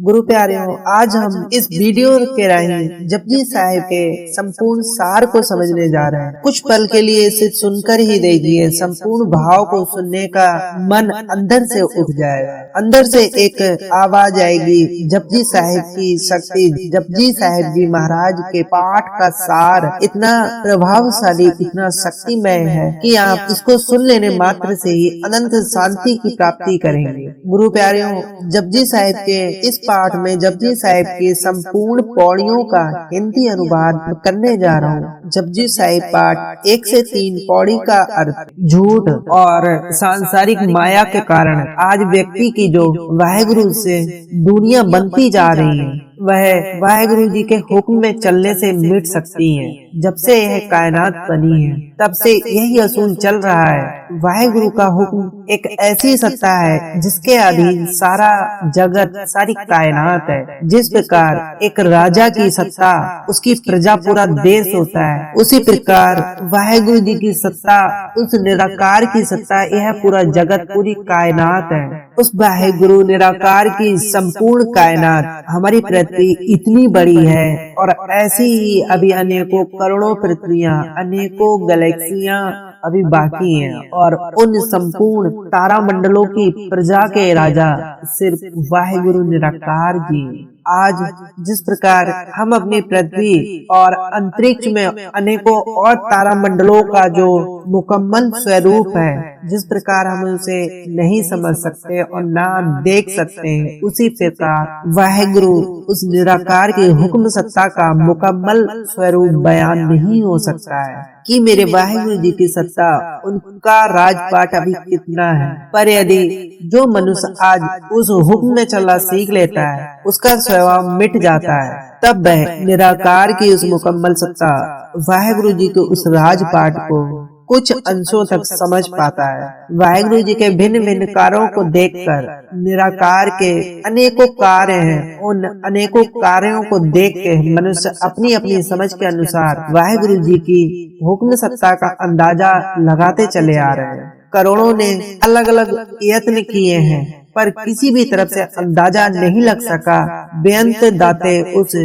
गुरु प्यारेओ, आज हम इस वीडियो के राही जपजी साहिब के संपूर्ण सार को समझने जा रहे हैं। कुछ पल के लिए इसे सुनकर ही देखिए, संपूर्ण भाव को सुनने का मन अंदर से उठ जाएगा। अंदर से एक आवाज आएगी, जपजी साहिब की शक्ति। जपजी साहिब जी महाराज के पाठ का सार इतना प्रभावशाली, इतना शक्तिमय है कि आप इसको सुन लेने मात्र से ही अनंत शांति की प्राप्ति करेंगे। गुरु प्यारेओ, जपजी साहिब के इस पाठ में जपजी साहिब की संपूर्ण पौड़ियों का हिंदी अनुवाद करने जा रहा हूँ। जपजी साहिब पाठ 1 से 3 पौड़ी का अर्थ। झूठ और सांसारिक माया के कारण आज व्यक्ति की जो वाहेगुरु से दुनिया बनती जा रही है, वह वाहेगुरु जी के हुक्म में चलने से मिट सकती है। जब से यह कायनात बनी है तब से यही असूल चल रहा है। वाहेगुरु का हुक्म एक ऐसी सत्ता है जिसके अधीन सारा जगत, सारी कायनात है। जिस प्रकार एक राजा की सत्ता उसकी प्रजा पूरा देश होता है, उसी प्रकार वाहेगुरु जी की सत्ता, उस निराकार की सत्ता, यह पूरा जगत, पूरी कायनात है। उस वाहेगुरु निराकार की संपूर्ण कायनात हमारी पृथ्वी इतनी बड़ी है और ऐसी ही अभी अनेकों करोड़ों पृथ्वियां, अनेकों गैलेक्सियां अभी बाकी हैं और उन संपूर्ण तारा मंडलों की प्रजा के राजा सिर्फ वाहेगुरु निराकार जी। आज जिस प्रकार हम अपनी पृथ्वी और अंतरिक्ष में अनेकों और तारा मंडलों का जो मुकम्मल स्वरूप है, जिस प्रकार हम उसे नहीं समझ सकते और ना देख सकते हैं, उसी प्रकार वाहेगुरु उस निराकार की हुक्म सत्ता का मुकम्मल स्वरूप बयान नहीं हो सकता है कि मेरे वाहेगुरु जी की सत्ता, उनका राजपाट अभी कितना है। पर यदि जो मनुष्य आज उस हुक्म में चलना सीख लेता है, उसका स्वभाव मिट जाता है, तब वह निराकार की उस मुकम्मल सत्ता, वाहेगुरु जी के उस राजपाट को कुछ अंशों तक समझ पाता है। वाहेगुरु जी के भिन्न भिन्न कार्यों को देखकर निराकार के अनेकों कार्य हैं, उन अनेकों कार्यों को देख के मनुष्य अपनी अपनी समझ के अनुसार वाहेगुरु जी की हुक्म सत्ता का अंदाजा लगाते चले आ रहे हैं। करोड़ों ने अलग अलग यत्न किए हैं, पर किसी भी तरफ से अंदाजा नहीं लग सका। बेअंत दातें उस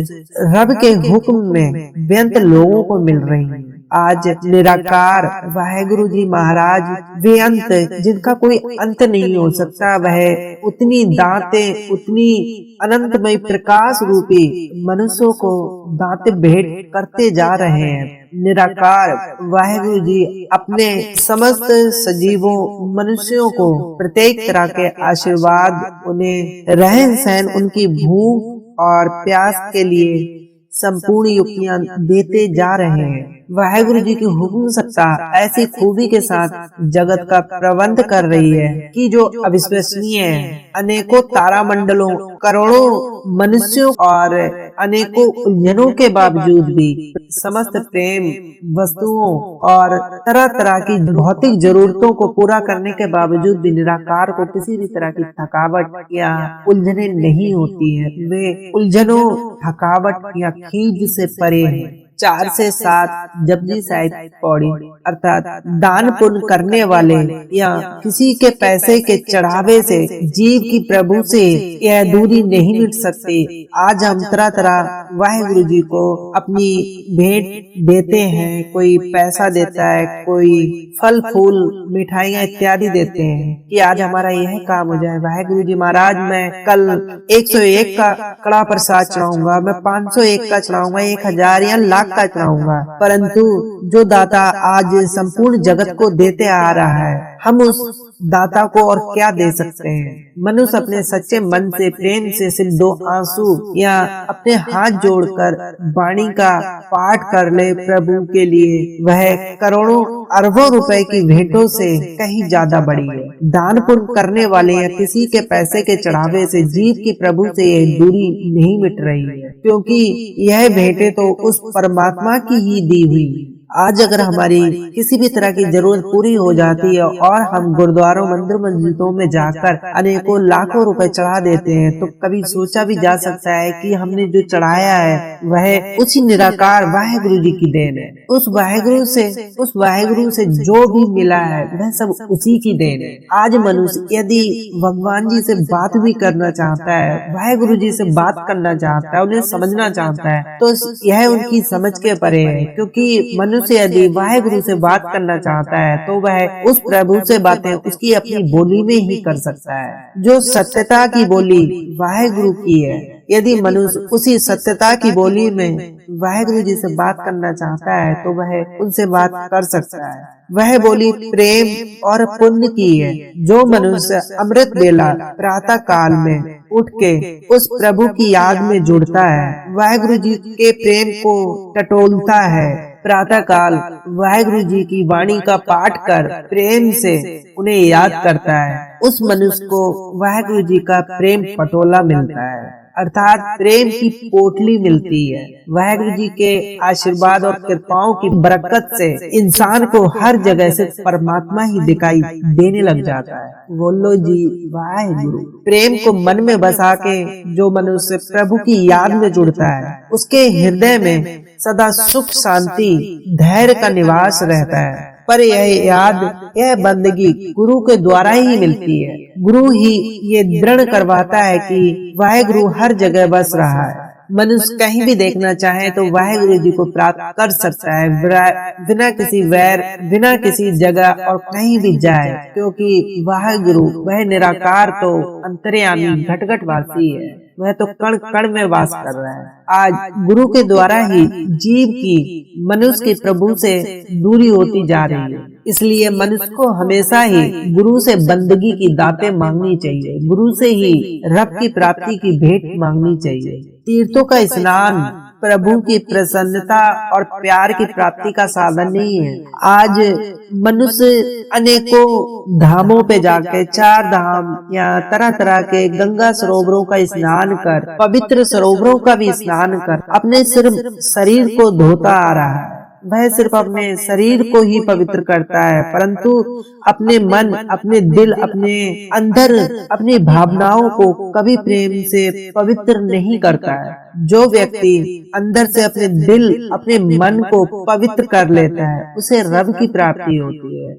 रब के हुक्म में बेअंत लोगों को मिल रही हैं। आज निराकार वाहेगुरु जी महाराज वे अंत, जिनका कोई अंत नहीं हो सकता, वह उतनी दातें, उतनी अनंतमय प्रकाश रूपी मनुष्यों को दातें भेंट करते जा रहे हैं। निराकार वाहेगुरु जी अपने समस्त सजीवों, मनुष्यों को प्रत्येक तरह के आशीर्वाद, उन्हें रहन सहन, उनकी भूख और प्यास के लिए संपूर्ण युक्तियां देते जा रहे हैं। वाहेगुरु जी की हुक्म सत्ता ऐसी खूबी के साथ जगत का प्रबंध कर रही है कि जो अविश्वसनीय है। अनेकों तारा मंडलों, करोड़ों मनुष्यों और अनेकों उलझनों के बावजूद भी, समस्त प्रेम वस्तुओं और तरह तरह की भौतिक जरूरतों को पूरा करने के बावजूद भी निराकार को किसी भी तरह की थकावट या उलझने नहीं होती है। वे उलझनों, थकावट या खीज से परे हैं। 4 से 7 जपजी साहिब पौड़ी अर्थात दान पुण्य करने वाले या किसी के पैसे के चढ़ावे से जीव की प्रभु से यह दूरी नहीं मिट सकती। आज हम तरह तरह वाहेगुरु जी को अपनी भेंट देते हैं। कोई पैसा देता है, कोई फल फूल मिठाइयाँ इत्यादि देते हैं कि आज हमारा यह काम हो जाए। वाहेगुरु जी महाराज, मैं कल 101 का कड़ा प्रसाद चढ़ाऊंगा, मैं 501 का चढ़ाऊंगा, 1000 या लाख का चढ़ाऊंगा। परंतु जो दाता आज संपूर्ण जगत को देते आ रहा है, हम उस दाता को और क्या दे सकते हैं। मनुष्य अपने सच्चे मन से, प्रेम से सिर्फ 2 आंसू या अपने हाथ जोड़कर वाणी का पाठ कर ले प्रभु के लिए, वह करोड़ों अरबों रुपए की भेंटों से कहीं ज्यादा बड़ी है। दान पुण्य करने वाले या किसी के पैसे के चढ़ावे से जीव की प्रभु से यह दूरी नहीं मिट रही है, क्योंकि यह भेंटें तो उस परमात्मा की ही दी हुई आज अगर हमारी किसी भी तरह की जरूरत पूरी हो जाती है और हम गुरुद्वारों मंदिर मस्जिदों में जाकर अनेकों लाखों रुपए चढ़ा देते हैं, तो कभी सोचा भी जा सकता है कि हमने जो चढ़ाया है वह उसी निराकार वाहेगुरु जी की देन है। उस वाहेगुरु से जो भी मिला है वह सब उसी की देन है। आज मनुष्य यदि भगवान जी से बात भी करना चाहता है, वाहेगुरु जी से बात करना चाहता है, उन्हें समझना चाहता है, तो यह उनकी समझ के परे है। क्योंकि मनुष्य यदि वाहेगुरु से बात करना चाहता है तो वह उस प्रभु से बातें उसकी अपनी बोली में ही कर सकता है, जो सत्यता की बोली वाहेगुरु की है। यदि मनुष्य उसी सत्यता की बोली में वाहेगुरु जी से बात करना चाहता है तो वह उनसे बात कर सकता है। वह बोली प्रेम और पुण्य की है। जो मनुष्य अमृत बेला प्रातः काल में उठ के उस प्रभु की याद में जुड़ता है, वाहेगुरु जी के प्रेम को टटोलता है, प्रातः काल वाहेगुरु जी की वाणी का पाठ कर प्रेम से उन्हें याद करता है, उस मनुष्य को वाहेगुरु जी का प्रेम पटोला मिलता है, अर्थात प्रेम की पोटली मिलती है। वाहेगुरु जी के आशीर्वाद और कृपाओं की बरकत से इंसान को हर जगह से परमात्मा ही दिखाई देने लग जाता है। बोलो जी वाहेगुरु। प्रेम को मन में बसा के जो मनुष्य प्रभु की याद में जुड़ता है, उसके हृदय में सदा सुख शांति धैर्य का निवास रहता है। पर यह बंदगी गुरु के द्वारा ही मिलती है। गुरु ही ये दृढ़ करवाता है कि वाहेगुरु हर जगह बस रहा है। मनुष्य कहीं भी देखना चाहे तो वाहेगुरु जी को प्राप्त कर सकता है, बिना किसी वैर, बिना किसी जगह और कहीं भी जाए, क्योंकि वाहेगुरु वह निराकार तो अंतर्यामी घट वासी है। वह तो कण कण में वास कर रहा है। आज गुरु के द्वारा ही जीव की मनुष्य के प्रभु से दूरी होती जा रही है। इसलिए मनुष्य को हमेशा ही गुरु से बंदगी की दातें मांगनी चाहिए, गुरु से ही रब की प्राप्ति की भेंट मांगनी चाहिए। तीर्थों का स्नान प्रभु की प्रसन्नता और प्यार की प्राप्ति का साधन नहीं है। आज मनुष्य अनेकों धामों पे जाके, 4 धाम या तरह तरह के गंगा सरोवरों का स्नान कर, पवित्र सरोवरों का भी स्नान कर अपने सिर्फ शरीर को धोता आ रहा है। वह सिर्फ अपने शरीर को ही पवित्र करता है, परंतु अपने मन, अपने दिल, अपने अंदर, अपनी भावनाओं को कभी प्रेम से पवित्र नहीं करता है। जो व्यक्ति अंदर से अपने दिल, अपने मन को पवित्र कर लेता है, उसे रब की प्राप्ति होती है।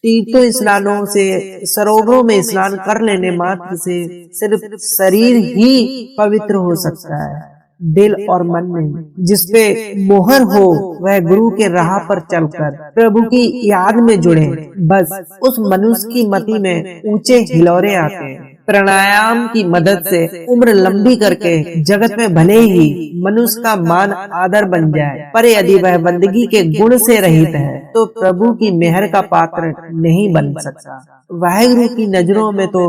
तीर्थों स्नानों से, सरोवरों में स्नान कर लेने मात्र से सिर्फ शरीर ही पवित्र हो सकता है, दिल और मन नहीं। जिसपे मोहर हो वह गुरु के राह पर चलकर प्रभु की याद में जुड़े, बस उस मनुष्य की मति में ऊंचे हिलोरे आते हैं। प्राणायाम की मदद से उम्र लंबी करके जगत में भले ही मनुष्य का मान आदर बन जाए, पर यदि वह बंदगी के गुण से रहित है तो प्रभु की मेहर का पात्र नहीं बन सकता। वाहेगुरु की नजरों में तो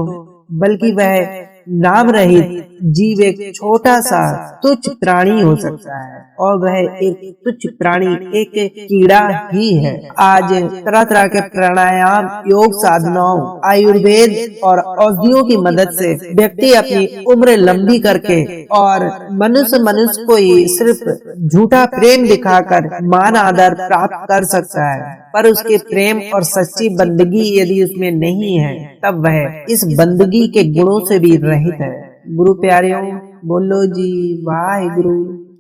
बल्कि वह नाम रहित जीव एक छोटा सा तुच्छ प्राणी हो सकता है, और वह एक तुच्छ प्राणी एक कीड़ा ही है। आज तरह तरह के प्राणायाम, योग साधनाओं, आयुर्वेद और औषधियों की मदद से व्यक्ति अपनी उम्र लंबी करके और मनुष्य को ही सिर्फ झूठा प्रेम दिखाकर मान आदर प्राप्त कर सकता है, पर उसके प्रेम और सच्ची बंदगी यदि उसमें नहीं है तब वह इस बंदगी के गुणों से भी रहित है। गुरु प्यारियों, बोलो जी वाहेगुरु।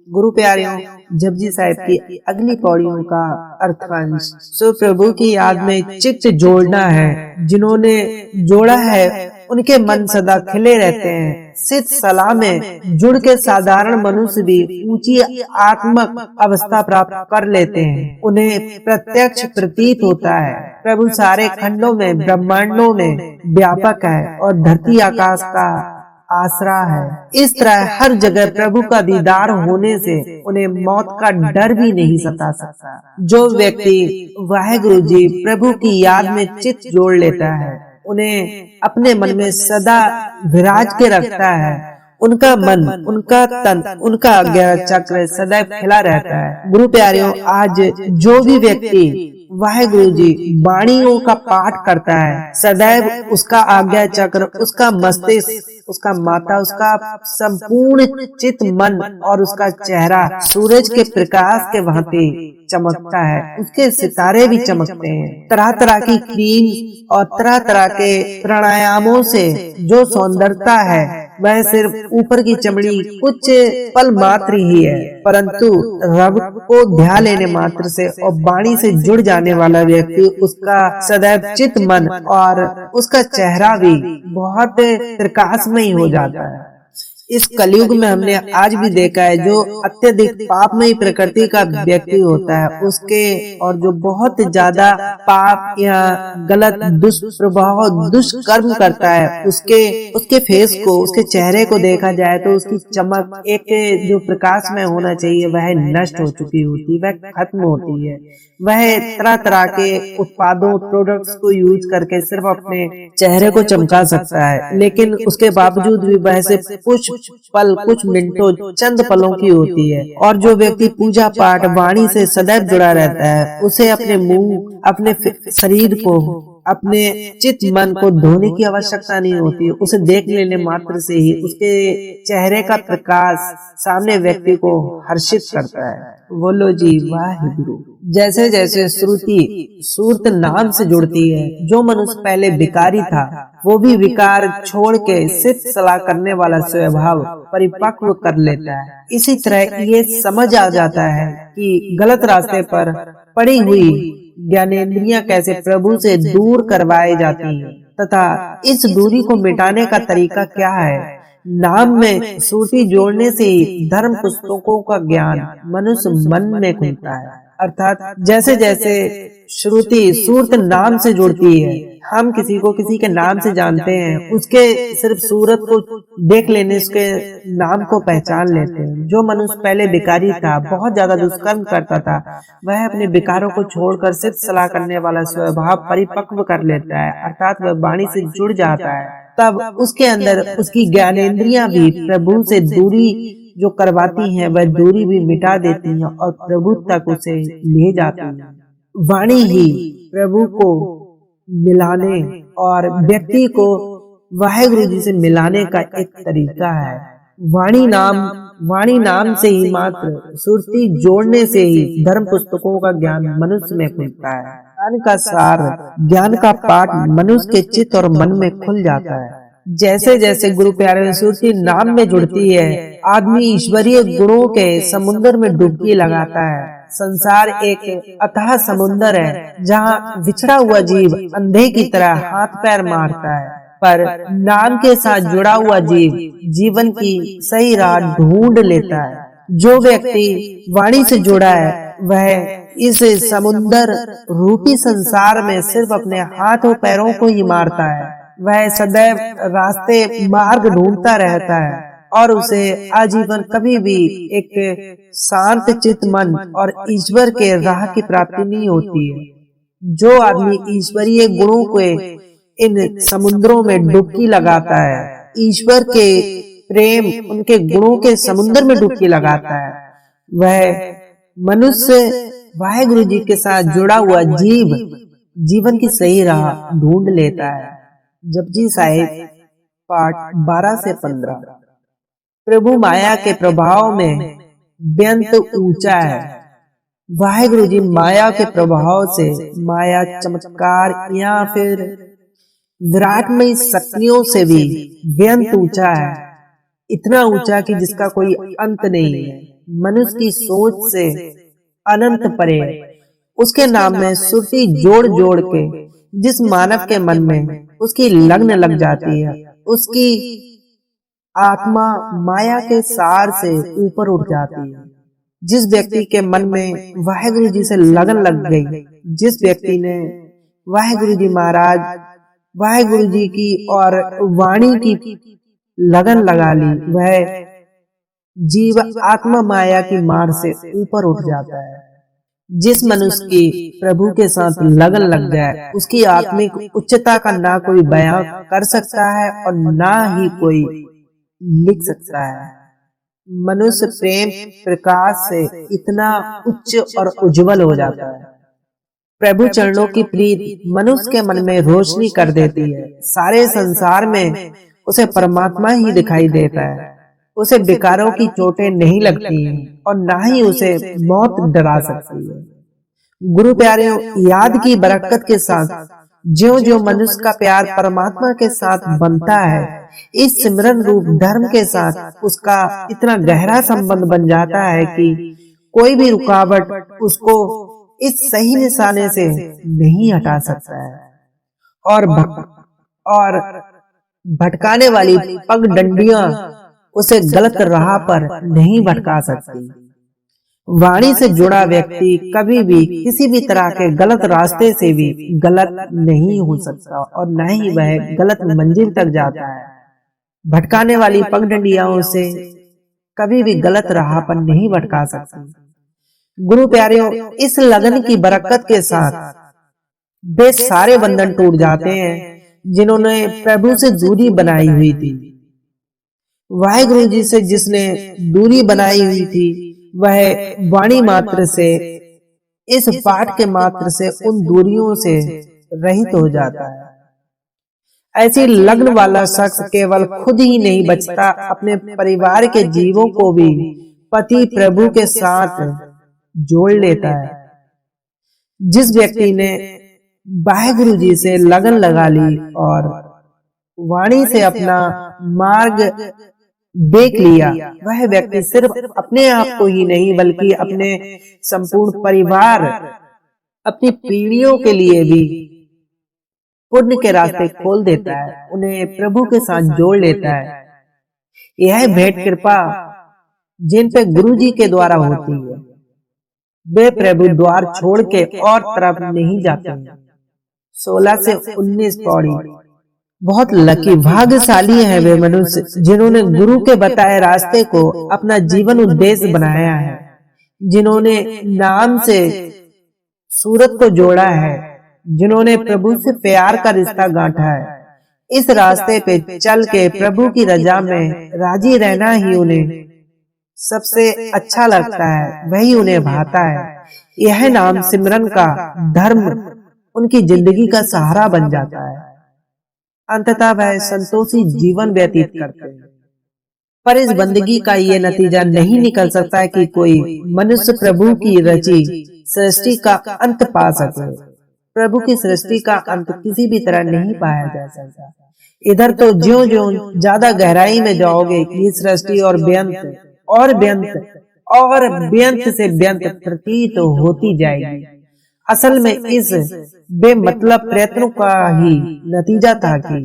गुरु प्यारियों, जपजी साहिब की अगली पौड़ियों का अर्थांश सो प्रभु की याद में चित्त जोड़ना है। जिन्होंने जोड़ा है उनके मन सदा खिले रहते हैं। सिद्ध सलाह में जुड़ के साधारण मनुष्य भी ऊंची आत्मक अवस्था प्राप्त कर लेते हैं। उन्हें प्रत्यक्ष प्रतीत होता है प्रभु सारे खंडों में, ब्रह्मांडों में व्यापक है और धरती आकाश का आसरा है। इस तरह हर जगह प्रभु का दीदार होने से उन्हें मौत का डर भी नहीं सता सकता। जो व्यक्ति वाहेगुरु जी प्रभु की याद में चित्त जोड़ लेता है, उन्हें अपने मन में सदा विराज के रखता है, उनका मन, उनका तन, उनका अज्ञान चक्र सदैव खिला रहता है। गुरु प्यारियों, आज जो भी व्यक्ति वाहेगुरु जी वाणियों का पाठ करता है, सदैव उसका आज्ञा चक्र, उसका मस्तिष्क, उसका माथा, उसका संपूर्ण चित्त मन और उसका चेहरा सूरज के प्रकाश के भांति चमकता है। उसके सितारे भी चमकते हैं। तरह तरह की क्रीम और तरह तरह के प्राणायामों से जो सौंदर्यता है वह सिर्फ ऊपर की चमड़ी कुछ पल मात्र ही है, परंतु रब को ध्यान लेने मात्र से और वाणी से जुड़ जाने वाला व्यक्ति, उसका सदैव चित्त मन और उसका चेहरा भी बहुत प्रकाशमयी हो जाता है। इस कलयुग में हमने आज भी देखा है जो अत्यधिक पापमयी प्रकृति का व्यक्ति होता है उसके, और जो बहुत ज्यादा पाप या गलत दुष्प्रभाव दुष्कर्म करता है उसके फेस को, उसके चेहरे को देखा जाए तो उसकी चमक, एक जो प्रकाश में होना चाहिए वह नष्ट हो चुकी होती है, वह खत्म होती है। वह तरह तरह के उत्पादों प्रोडक्ट्स को यूज करके सिर्फ अपने चेहरे को चमका सकता है, लेकिन उसके बावजूद भी वह से कुछ पल, कुछ मिनटों, चंद पलों की होती है। और जो व्यक्ति पूजा पाठ वाणी से सदैव जुड़ा रहता है उसे अपने मुंह, अपने शरीर को, अपने चित्त मन को धोने की आवश्यकता नहीं होती। उसे देख लेने मात्र से ही उसके चेहरे का प्रकाश सामने व्यक्ति को हर्षित करता है। बोलो जी वाहिगुरु। जैसे जैसे श्रुति सूरत नाम से जुड़ती है, जो मनुष्य पहले विकारी था वो भी विकार छोड़ के सिर्फ सलाह करने वाला स्वभाव परिपक्व कर लेता है। इसी तरह ये समझ आ जाता है कि गलत रास्ते पर पड़ी हुई ज्ञानेंद्रियां कैसे प्रभु से दूर करवाई जाती हैं, तथा इस दूरी को मिटाने का तरीका क्या है। नाम में श्रुति जोड़ने से ही धर्म पुस्तकों का ज्ञान मनुष्य मन में खुलता है। अर्थात जैसे जैसे श्रुति सूरत नाम से जुड़ती है, हम किसी को किसी के नाम से जानते हैं, उसके सिर्फ सूरत को देख लेने उसके नाम को पहचान लेते हैं। जो मनुष्य पहले विकारी था, बहुत ज्यादा दुष्कर्म करता था, वह अपने विकारों को छोड़कर सिर्फ सलाह करने वाला स्वभाव परिपक्व कर लेता है, अर्थात वह वाणी से जुड़ जाता है। तब उसके अंदर उसकी ज्ञानेंद्रियां भी प्रभु से दूरी जो करवाती हैं वह दूरी भी मिटा देती हैं और प्रभु तक उसे ले जाती हैं। वाणी ही प्रभु को मिलाने और व्यक्ति को वाहेगुरु जी से मिलाने का एक तरीका है। वाणी नाम से ही मात्र सुरती जोड़ने से ही धर्म पुस्तकों का ज्ञान मनुष्य में खुलता है। ज्ञान का सार, ज्ञान का पाठ मनुष्य के चित्त और मन में खुल जाता है। जैसे जैसे गुरु प्यारे सुरती नाम में जुड़ती है, आदमी ईश्वरीय गुणों के समुद्र में डुबकी लगाता है। संसार एक अथाह समुद्र है जहाँ विछड़ा हुआ जीव अंधे की तरह हाथ पैर मारता है, पर नाम के साथ जुड़ा हुआ जीव जीवन की सही राह ढूंढ लेता है। जो व्यक्ति वाणी से जुड़ा है वह इस समुद्र रूपी संसार में सिर्फ अपने हाथों पैरों को ही मारता है। वह सदैव रास्ते मार्ग ढूंढता रहता है और उसे आजीवन कभी भी एक शांत चित्त मन और ईश्वर के राह की प्राप्ति नहीं होती है। जो आदमी ईश्वरीय गुणों के इन समुद्रों में डुबकी लगाता है, ईश्वर के प्रेम उनके गुणों के समुद्र में डुबकी लगाता है, वह मनुष्य वाहेगुरु जी के साथ जुड़ा हुआ जीव जीवन की सही राह ढूंढ लेता है। जपजी साहिब पाठ 12 से 15। प्रभु माया के प्रभाव में बेअंत ऊंचा है। वाहेगुरु जी माया के प्रभाव से, माया चमत्कार या फिर विराटमयी शक्तियों से भी बेअंत ऊंचा है, इतना ऊंचा कि जिसका कोई अंत नहीं है, मनुष्य की सोच से अनंत परे। उसके नाम में श्रुति जोड़ जोड़ के जिस मानव के मन में उसकी लगन लग जाती है, उसकी आत्मा माया के सार से ऊपर उठ जाती है। जिस व्यक्ति के मन में वाहेगुरु जी से लगन लग गई, जिस व्यक्ति ने वाहेगुरु जी महाराज, वाहेगुरु जी की और वाणी की लगन लगा ली, वह जीव आत्मा माया की मार से ऊपर उठ जाता है। जिस मनुष्य की प्रभु के साथ लगन लग जाए, उसकी आत्मिक उच्चता का ना कोई बयां कर सकता है और ना ही कोई लिख सकता है। मनुष्य प्रेम प्रकाश से इतना उच्च और उज्जवल हो जाता है। प्रभु चरणों की प्रीत मनुष्य के मन में रोशनी कर देती है। सारे संसार में उसे परमात्मा ही दिखाई देता है। उसे विकारों की चोटें नहीं लगती हैं और ना ही उसे मौत डरा सकती है। गुरु प्यारे, याद की बरकत के साथ ज्यों ज्यों मनुष्य का प्यार परमात्मा के साथ बनता है, इस सिमरन रूप धर्म के साथ उसका इतना गहरा संबंध बन जाता है कि कोई भी रुकावट उसको इस सही निशाने से नहीं हटा सकता है और भटकाने वाली पगडंडियां उसे गलत राह पर नहीं भटका सकती। वाणी से जुड़ा व्यक्ति कभी भी किसी भी तरह के गलत रास्ते से भी गलत नहीं हो सकता और न ही वह गलत मंजिल तक जाता है। भटकाने वाली पगडंडियां उसे कभी भी गलत राह पर नहीं भटका सकती। गुरु प्यारियों, इस लगन की बरकत के साथ वे सारे बंधन टूट जाते हैं जिन्होंने प्रभु से दूरी बनाई हुई थी। वाहिगुरु जी से जिसने दूरी बनाई हुई थी, वह वाणी मात्र से, इस पाठ के मात्र से उन दूरियों से रहित हो जाता है। ऐसी लगन वाला शख्स केवल खुद ही नहीं बचता, अपने परिवार के जीवों को भी पति प्रभु के साथ जोड़ लेता है। जिस व्यक्ति ने वाहिगुरु जी से लगन लगा ली और वाणी से अपना मार्ग देख लिया, वह व्यक्ति सिर्फ अपने आप को ही नहीं बल्कि अपने संपूर्ण परिवार, अपनी पीढ़ियों के लिए भी पुण्य के रास्ते खोल देता है, उन्हें प्रभु के साथ जोड़ लेता है। यह भेंट कृपा जिन पे गुरु जी के द्वारा होती है, वे प्रभु द्वार छोड़ के और तरफ नहीं जाते हैं। 16 से 19 पौड़ी। बहुत लकी, भाग्यशाली है वे मनुष्य जिन्होंने गुरु के बताए रास्ते को अपना जीवन उद्देश्य बनाया है, जिन्होंने नाम से सूरत को जोड़ा है, जिन्होंने प्रभु से प्यार का रिश्ता गांठा है। इस रास्ते पे चल के प्रभु की रजा में राजी रहना ही उन्हें सबसे अच्छा लगता है, वही उन्हें भाता है। यह नाम सिमरन का धर्म उनकी जिंदगी का सहारा बन जाता है। अंततः वह संतोषी जीवन व्यतीत करते हैं। पर इस बंदगी का ये नतीजा नहीं निकल सकता कि कोई मनुष्य प्रभु की रची सृष्टि का अंत पा सके। प्रभु की सृष्टि का अंत किसी भी तरह नहीं पाया जा सकता। इधर तो ज्यों ज्यों ज्यादा गहराई में जाओगे कि सृष्टि और बेअंत और बेअंत और बेअंत से बेअंत प्रतीत होती जाएगी। असल में इस बेमतलब प्रयत्नों का ही नतीजा था कि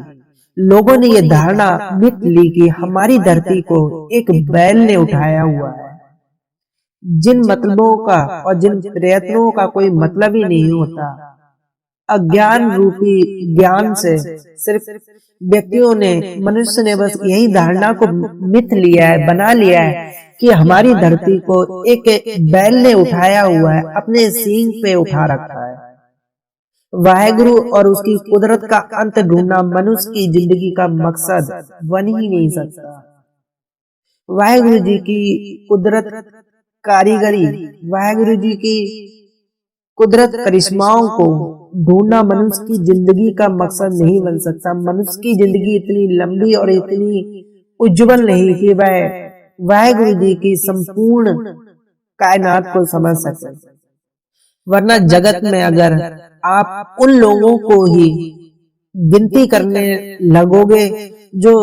लोगों ने ये धारणा मिथ ली कि हमारी धरती को एक बैल ने उठाया हुआ है। जिन मतलबों का और जिन प्रयत्नों का कोई मतलब ही नहीं होता, अज्ञान रूपी ज्ञान से सिर्फ व्यक्तियों ने, मनुष्य ने बस यही धारणा को मिथ लिया है, बना लिया है कि हमारी धरती को एक बैल ने उठाया हुआ है, अपने सींग पे उठा रखा है। वाहिगुरु और उसकी कुदरत का अंत ढूंढना मनुष्य की जिंदगी का मकसद बन ही नहीं सकता। वाहिगुरु जी की कुदरत कारीगरी, वाहिगुरु जी की कुदरत करिश्माओं को ढूंढना मनुष्य की जिंदगी का मकसद नहीं बन सकता। मनुष्य की जिंदगी इतनी लंबी और इतनी उज्जवल नहीं कि वह वाहिगुरु जी की संपूर्ण कायनात को समझ सके। वरना जगत में अगर आप उन लोगों को ही गिनती करने लगोगे जो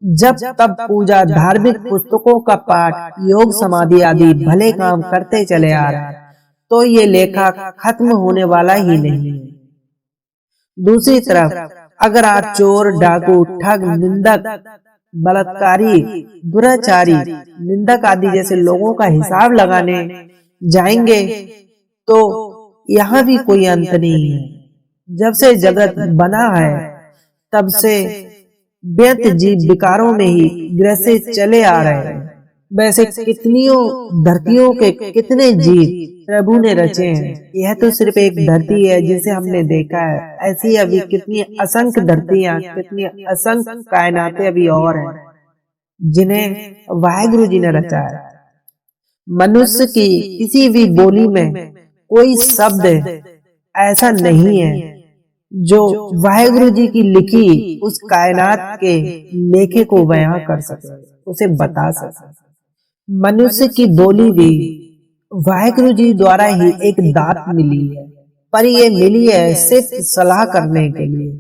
जब तब पूजा, धार्मिक पुस्तकों का पाठ, योग समाधि आदि भले काम करते चले आ रहे हैं, तो ये लेखा खत्म होने वाला ही नहीं है। दूसरी तरफ अगर आप चोर, डाकू, ठग, निंदक, बलात्कारी, दुराचारी, निंदक आदि जैसे लोगों का हिसाब लगाने जाएंगे तो यहाँ भी कोई अंत नहीं है। जब से जगत बना है तब से व्यर्थ जीव विकारों में ही ग्रसित चले आ रहे हैं। वैसे कितनियों धरतियों के कितने जीव प्रभु ने रचे हैं। यह तो सिर्फ एक धरती है जिसे हमने देखा है, ऐसी अभी कितनी असंख्य धरतियां, कितनी असंख्य कायनातें अभी और हैं जिन्हें वाहिगुरु जी ने रचा है। मनुष्य की किसी भी बोली में कोई शब्द ऐसा नहीं है जो वाहेगुरु जी की लिखी उस कायनात के लेखे को बयां कर सके, उसे बता सके। मनुष्य की बोली भी वाहेगुरु जी द्वारा ही एक दात मिली है, पर ये मिली है सिर्फ सलाह करने के लिए,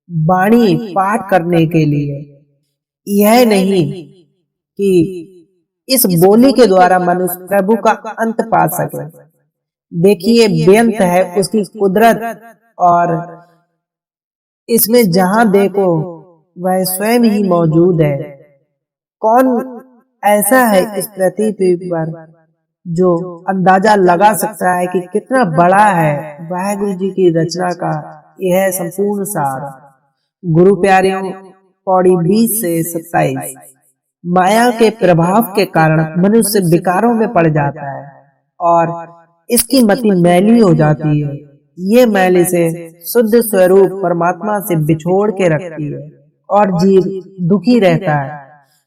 वाणी पाठ करने के लिए। यह नहीं कि इस बोली के द्वारा मनुष्य प्रभु का अंत पा सके। देखिए, बेअंत है उसकी कुदरत, और इसमें जहां देखो वह स्वयं ही मौजूद है। कौन ऐसा है इस पृथ्वी पर जो अंदाजा लगा सकता है कि कितना बड़ा है वाहेगुरु जी की रचना का यह संपूर्ण सार। गुरु प्यारियों, पौड़ी 20 से 27। माया के प्रभाव के कारण मनुष्य विकारों में पड़ जाता है और इसकी मति मैली हो जाती है। ये मैल इसे शुद्ध स्वरूप परमात्मा से बिछोड़ के रखती है और जीव दुखी रहता है।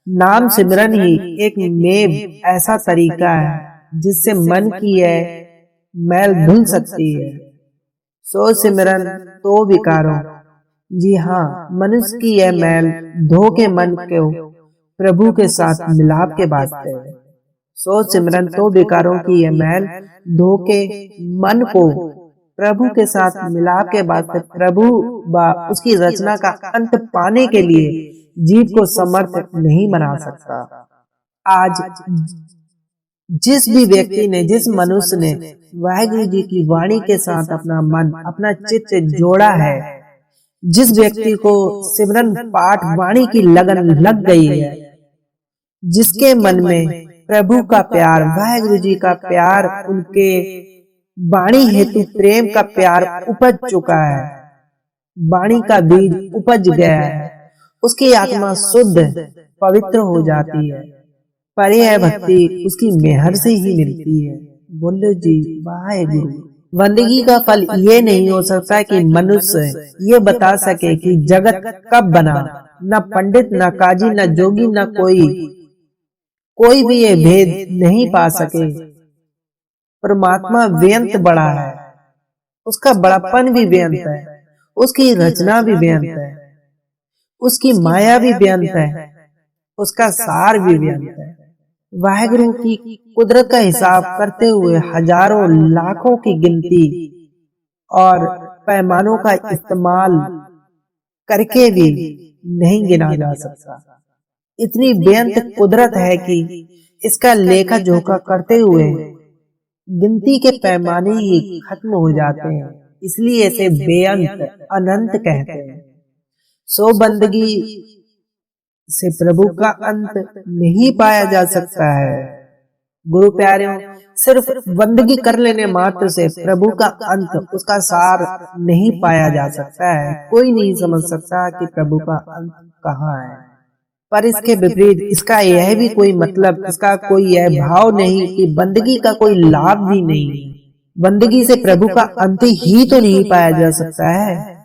नाम सिमरन ही एक मेव ऐसा तरीका है जिससे मन की यह मैल धुल सकती है। सो सिमरन तो विकारों। जी हाँ, मनुष्य की यह मैल धो के मन को प्रभु के साथ मिलाप के वास्ते है। सो सिमरन तो विकारों की यह मैल धो के मन को प्रभु के साथ मिलाप के वास्ते प्रभु व उसकी रचना का अंत पाने के लिए जीव को समर्थ नहीं बना सकता। आज जिस भी व्यक्ति ने, जिस मनुष्य ने वाहेगुरु जी की वाणी के साथ अपना मन, अपना चित्त जोड़ा है, जिस व्यक्ति को सिमरन पाठ वाणी की लगन लग गई है, जिसके मन में प्रभु का प्यार, वाहेगुरु जी का प्यार, उनके वाणी हेतु प्रेम का प्यार उपज चुका है, वाणी का बीज उपज गया है, उसकी आत्मा शुद्ध पवित्र हो जाती है। पर यह भक्ति उसकी मेहर से ही मिलती है। बोलो जी वाहेगुरु। बंदगी का फल ये नहीं हो सकता कि मनुष्य ये बता सके कि जगत कब बना। न पंडित, न काजी, न जोगी, न कोई भी ये भेद नहीं पा सके। परमात्मा बेअंत बड़ा है, उसका बड़ापन भी बेअंत है, उसकी रचना भी बेअंत है, उसकी माया भी बेअंत है, उसका सार भी बेअंत है। वाहेगुरु की कुदरत का हिसाब करते हुए हजारों लाखों की गिनती और पैमानों का इस्तेमाल करके भी नहीं गिना जा सकता। इतनी बेअंत कुदरत है कि इसका लेखा जोखा करते हुए गिनती के पैमाने ही खत्म हो जाते हैं। इसलिए इसे बेअंत, अनंत कहते हैं। सो बंदगी से प्रभु का अंत नहीं पाया जा सकता है। गुरु प्यारियों, सिर्फ बंदगी कर लेने मात्र से प्रभु का अंत, उसका सार नहीं पाया जा सकता है। कोई नहीं समझ सकता कि प्रभु का अंत कहाँ है। पर इसके विपरीत इसका यह भी कोई मतलब, इसका कोई यह भाव नहीं कि बंदगी का कोई लाभ भी नहीं। बंदगी से प्रभु का अंत ही तो नहीं पाया जा सकता है,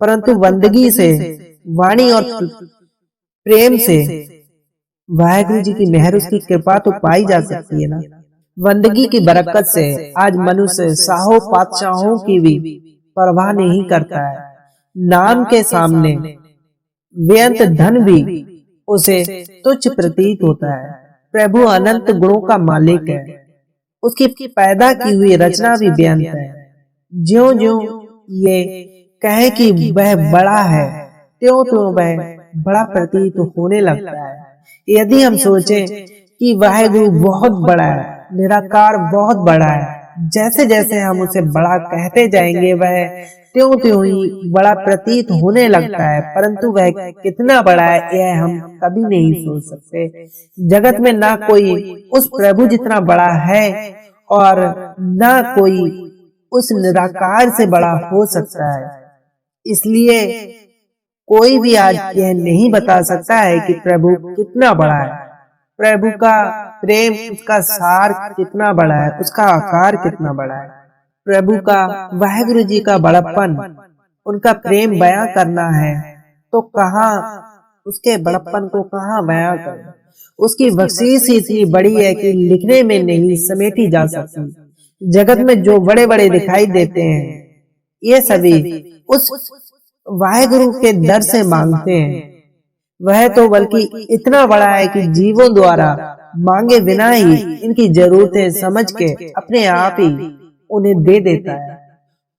परंतु बंदगी से, वाणी और प्रेम से वाहेगुरु जी की मेहर, उसकी कृपा तो पाई जा सकती है ना। बंदगी की बरकत से आज मनुष्य साहों पातशाहों की भी परवाह नहीं करता है। नाम के सामने बेअंत धन भी उसे तुच्छ प्रतीत होता है। प्रभु अनंत गुणों का मालिक है, उसकी पैदा की हुई रचना भी बेअंत है। ज्यों ज्यों ये कहे कि वह बड़ा है, त्यों त्यों वह बड़ा प्रतीत होने लगता है। यदि हम सोचें कि वाहेगुरु बहुत बड़ा है, निराकार बहुत बड़ा है, जैसे जैसे हम उसे बड़ा कहते जाएंगे वह त्यों त्यों ही बड़ा प्रतीत होने लगता है। परंतु वह कितना बड़ा है यह हम कभी नहीं सोच सकते। जगत में ना कोई उस प्रभु जितना बड़ा है और ना कोई उस निराकार से बड़ा हो सकता है। इसलिए कोई भी आज यह नहीं बता सकता है कि प्रभु कितना बड़ा है, प्रभु का प्रेम, उसका सार कितना बड़ा है, उसका आकार कितना बड़ा है। प्रभु का, वाहेगुरु जी का बड़प्पन, उनका प्रेम बयां करना है तो कहाँ उसके बड़प्पन को कहाँ बयां करें। उसकी बख्शीश इतनी बड़ी है कि लिखने में नहीं समेटी जा सकती। जगत में जो बड़े बड़े दिखाई देते हैं ये सभी उस वाहेगुरु के दर से मांगते हैं। वह तो बल्कि इतना बड़ा है कि जीवों द्वारा मांगे बिना ही इनकी जरूरतें समझ के अपने आप ही उन्हें दे देता है।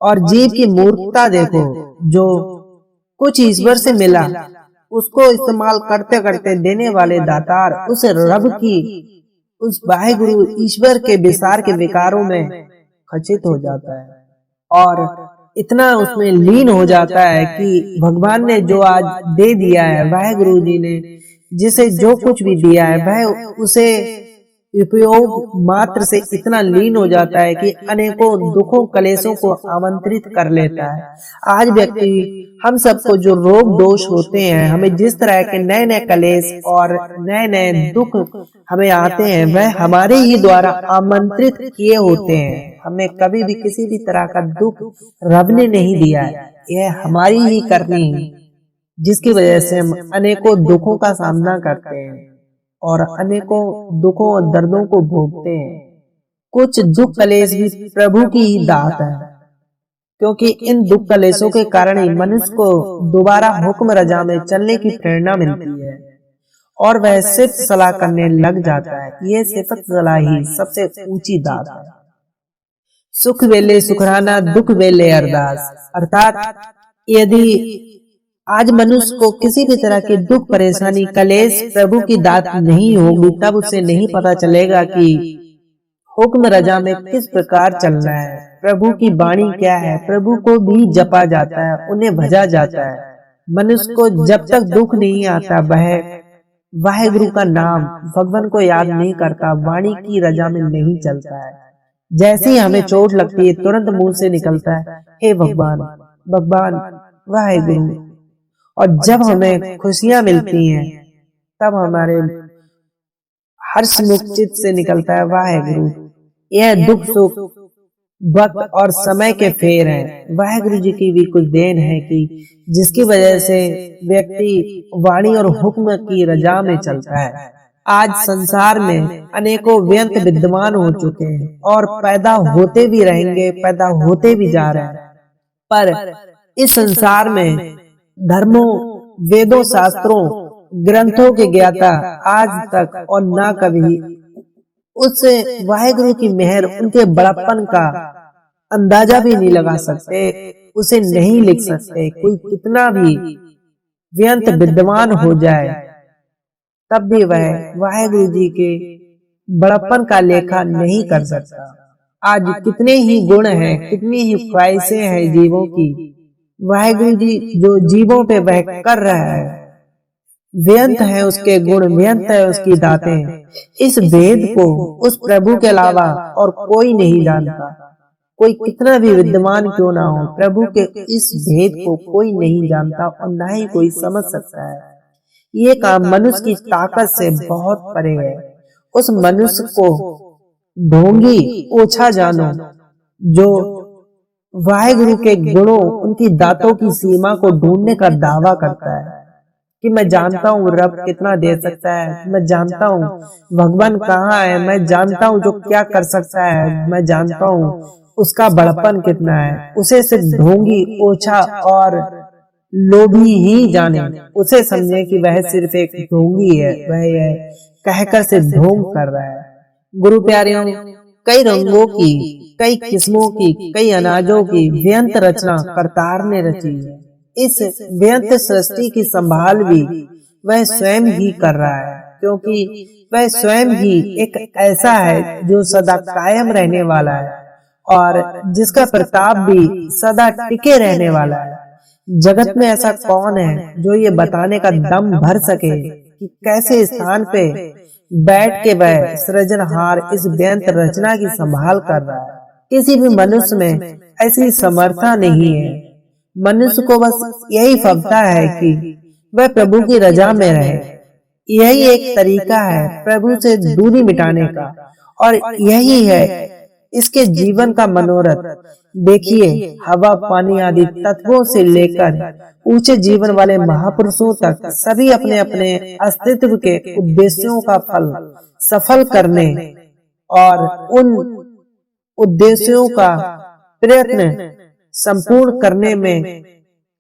और जीव की मूर्खता देखो, जो कुछ ईश्वर से मिला उसको इस्तेमाल करते करते देने वाले दातार उस रब की, उस वाहेगुरु ईश्वर के विसार के विकारों में खचित हो जाता है और इतना उसमें लीन हो जाता है कि भगवान ने जो आज दे दिया है, वाहेगुरु जी ने जिसे जो कुछ भी दिया है, वह उसे उपयोग मात्र से इतना लीन हो जाता है कि अनेकों दुखों कलेशों को आमंत्रित कर लेता है। आज व्यक्ति हम सबको जो रोग दोष होते हैं, हमें जिस तरह के नए नए कलेश और नए नए दुख हमें आते हैं, वह हमारे ही द्वारा आमंत्रित किए होते हैं। हमें कभी भी किसी भी तरह का दुख रब ने नहीं दिया है, यह हमारी ही करनी है, जिसकी वजह से हम अनेकों दुखों का सामना करते हैं और अनेकों दुखों और दर्दों को भोगते हैं। कुछ दुख कलेश भी प्रभु की ही दात है, क्योंकि इन दुख कलेशों के कारण ही मनुष्य को दोबारा हुक्म रजा में चलने की प्रेरणा मिलती है और वह सिर्फ सलाह करने लग जाता है। ये सिफत सलाह ही सबसे ऊंची दात है। सुख वेले सुखराना, दुख वेले अरदास। अर्थात यदि आज मनुष्य को किसी भी तरह की दुख परेशानी कलेश प्रभु की दात नहीं होगी, तब उसे नहीं पता चलेगा कि हुक्म रजा में किस प्रकार चलना है, प्रभु की वाणी क्या है। प्रभु को भी जपा जाता है, उन्हें भजा जाता है। मनुष्य को जब तक दुख नहीं आता, वह वाहेगुरु का नाम भगवान को याद नहीं करता, वाणी की रजा में नहीं चलता है। जैसे ही हमें चोट लगती है, तुरंत मुंह से निकलता है, हे भगवान, भगवान, वाहेगुरु। और जब हमें खुशियां मिलती हैं, तब हमारे हर्ष मुख चित्त से निकलता है, वाहेगुरु। यह दुख सुख वक्त और समय के फेर हैं। वाहेगुरु जी की भी कुछ देन है कि जिसकी वजह से व्यक्ति वाणी और हुक्म की रजा में चलता है। आज संसार में अनेकों व्यंत विद्यमान हो चुके हैं और पैदा होते भी रहेंगे, पैदा होते भी जा रहे हैं। पर इस संसार में धर्मों, वेदों, शास्त्रों, ग्रंथों के ज्ञाता आज तक और ना कभी उस वाहेगुरु की मेहर, उनके बड़प्पन का अंदाजा भी नहीं लगा सकते, उसे नहीं लिख सकते। कोई कितना भी व्यंत विद्यमान हो जाए, तब भी वह वाहेगुरु जी के बड़प्पन का लेखा नहीं कर सकता। आज कितने ही गुण हैं, कितनी ही ख्वाहिशें हैं जीवों की, वाहेगुरु जी जो जीवों पे वह कर रहा है, व्यंत है उसके गुण, व्यंत है उसकी दातें। इस भेद को उस प्रभु के अलावा और कोई नहीं जानता। कोई कितना भी विद्यमान क्यों ना हो, प्रभु के इस भेद को कोई नहीं जानता और ना ही कोई समझ सकता है। ये काम मनुष्य की ताकत से बहुत परे है। उस मनुष्य को ढोंगी ओछा जानो जो वाहेगुरु के गुणों, उनकी दातों की सीमा को ढूंढने का दावा करता है कि मैं जानता हूँ रब कितना दे सकता है, मैं जानता हूँ भगवान कहाँ है, मैं जानता हूँ जो क्या कर सकता है, मैं जानता हूँ उसका बड़प्पन कितना है। उसे सिर्फ ढोंगी, ओछा और लोभी ही जाने, उसे समझे कि वह सिर्फ एक ढोंगी है, वह कहकर से ढोंग कर रहा है। गुरु प्यारियों, कई रंगों की, कई किस्मों की, कई अनाजों की व्यंत रचना करतार ने रची है। इस व्यंत सृष्टि की संभाल भी वह स्वयं ही कर रहा है, क्योंकि वह स्वयं ही एक ऐसा है जो सदा कायम रहने वाला है और जिसका प्रताप भी सदा टिके रहने वाला है। जगत में ऐसा कौन है जो ये बताने का दम भर सके कि कैसे स्थान पे बैठ के वह सृजनहार इस व्यंत रचना की संभाल कर रहा है। किसी भी मनुष्य में ऐसी समर्था नहीं है। मनुष्य को बस यही फबता है कि वह प्रभु की रजा में रहे। यही एक तरीका है प्रभु से दूरी मिटाने का और यही है इसके जीवन का मनोरथ। देखिए, हवा, पानी आदि तत्वों से लेकर ऊंचे जीवन वाले महापुरुषों तक सभी अपने अपने अस्तित्व के उद्देश्यों का फल सफल करने और उन उद्देश्यों का प्रयत्न संपूर्ण करने में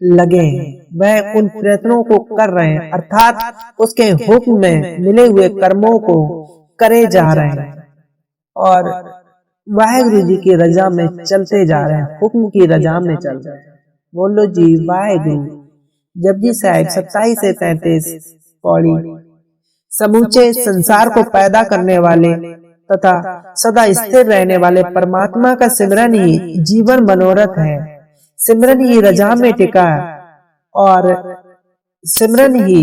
लगे हैं। वह उन प्रयत्नों को कर रहे हैं, अर्थात उसके हुक्म में मिले हुए कर्मों को करे जा रहे हैं और वाहेगुरु जी की रजा में चलते जा रहे हैं, हुक्म की रजा में चल रहे हैं। बोलो जी वाहेगुरु। जपजी साहिब 27 से 33 पौड़ी। समूचे संसार को पैदा करने वाले तथा सदा स्थिर रहने वाले परमात्मा का सिमरन ही जीवन मनोरथ है। सिमरन ही रजा में टिका और सिमरन ही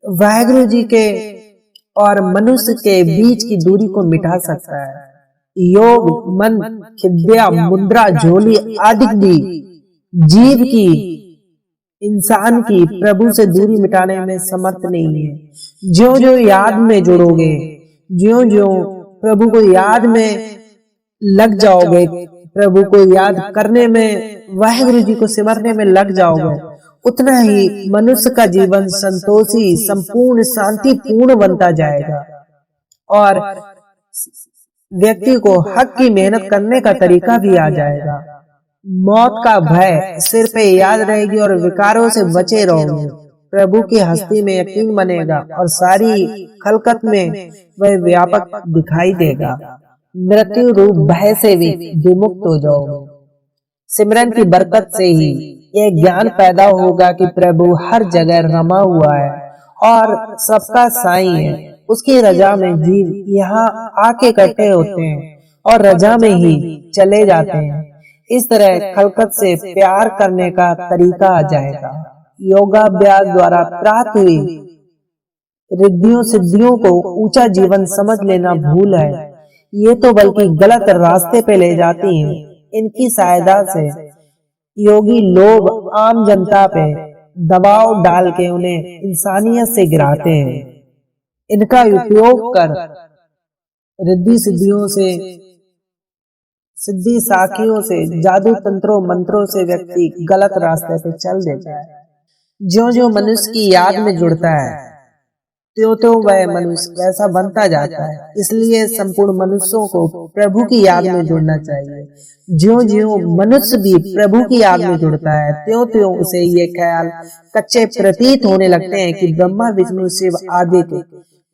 वाहेगुरु जी के और मनुष्य के बीच की दूरी को मिटा सकता है। योग मन खिद्या मुद्रा झोली आदि भी जीव की इंसान की प्रभु से दूरी मिटाने में समर्थ नहीं है। ज्यों ज्यों याद में जुड़ोगे, ज्यों ज्यों प्रभु को याद में लग जाओगे, प्रभु को याद करने में, वाहेगुरु जी को सिमरने में लग जाओगे, उतना ही मनुष्य का जीवन संतोषी संपूर्ण शांतिपूर्ण बनता जाएगा और व्यक्ति को हक की मेहनत करने का तरीका भी आ जाएगा। मौत का भय सिर पे याद रहेगी और विकारों से बचे रहोगे। प्रभु की हस्ती में यकीन बनेगा और सारी खलकत में वह व्यापक दिखाई देगा। मृत्यु रूप भय से भी विमुक्त हो जाओगे। सिमरन की बरकत से ही यह ज्ञान पैदा होगा कि प्रभु हर जगह रमा हुआ है और सबका साईं है। उसकी रजा में जीव यहाँ आके इकट्ठे होते हैं और रजा में ही चले जाते हैं। इस तरह खलकत से प्यार करने का तरीका आ जाएगा। योगाभ्यास द्वारा प्राप्त हुई रिद्धियों सिद्धियों को ऊंचा जीवन समझ लेना भूल है। ये तो बल्कि गलत रास्ते पे ले जाती हैं। इनकी सहायता से योगी लोग आम जनता पे दबाव डाल के उन्हें इंसानियत से गिराते हैं। इनका उपयोग कर रिद्धि सिद्धियों से, सिद्धि साखियों से, जादू तंत्रों मंत्रों से व्यक्ति गलत रास्ते पे चल देता है। ज्यों ज्यों मनुष्य की याद में जुड़ता है त्यों त्यों वह मनुष्य वैसा बनता जाता है। इसलिए संपूर्ण मनुष्यों को प्रभु की याद में जुड़ना चाहिए। ज्यों ज्यों मनुष्य भी प्रभु की याद में जुड़ता है त्यों त्यों उसे ये ख्याल कच्चे प्रतीत होने लगते हैं कि ब्रह्मा विष्णु शिव आदि के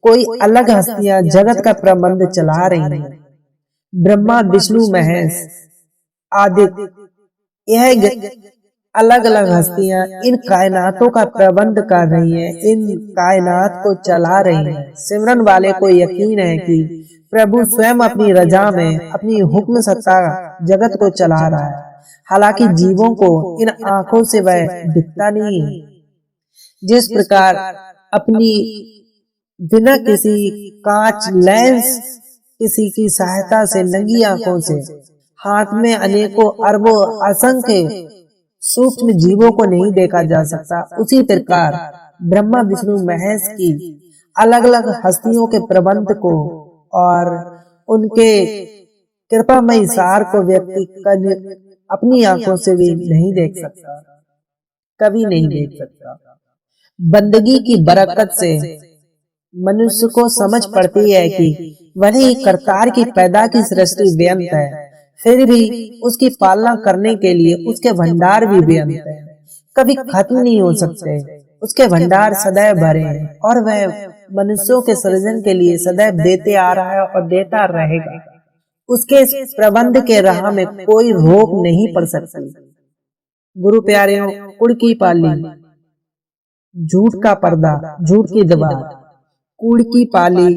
कोई अलग हस्तियां जगत का प्रबंध चला रही हैं। ब्रह्मा विष्णु महेश आदि यह अलग अलग हस्तियां इन कायनातों का प्रबंध कर रही हैं, इन कायनात को चला रही हैं। सिमरन वाले को यकीन है कि प्रभु स्वयं अपनी रजा में अपनी हुक्म सत्ता जगत को चला रहा है। हालांकि जीवों को इन आंखों से वह दिखता नहीं है। जिस प्रकार अपनी बिना किसी कांच लेंस किसी की सहायता से नंगी आंखों से हाथ में अनेकों अरबों असंख्य सूक्ष्म जीवों को नहीं देखा जा सकता, उसी प्रकार ब्रह्मा विष्णु महेश की अलग अलग हस्तियों के प्रबंध को और उनके कृपामयी सार को व्यक्ति अपनी आंखों से भी नहीं देख सकता, कभी नहीं देख सकता। बंदगी की बरकत से मनुष्य को समझ पड़ती है कि भले ही करतार की पैदा की सृष्टि बेअंत है, फिर भी उसकी पालना करने के लिए उसके भंडार भी बेअंत है, कभी खत्म नहीं हो सकते। उसके भंडार सदैव भरे हैं और वह मनुष्यों के सृजन के लिए सदैव देते आ रहा है और देता रहेगा। उसके प्रबंध के राह में कोई रोक नहीं पड़ सकती। गुरु प्यारेओं, कुड़ की पाली, झूठ का पर्दा, झूठ की दीवार, कूड़ की पाली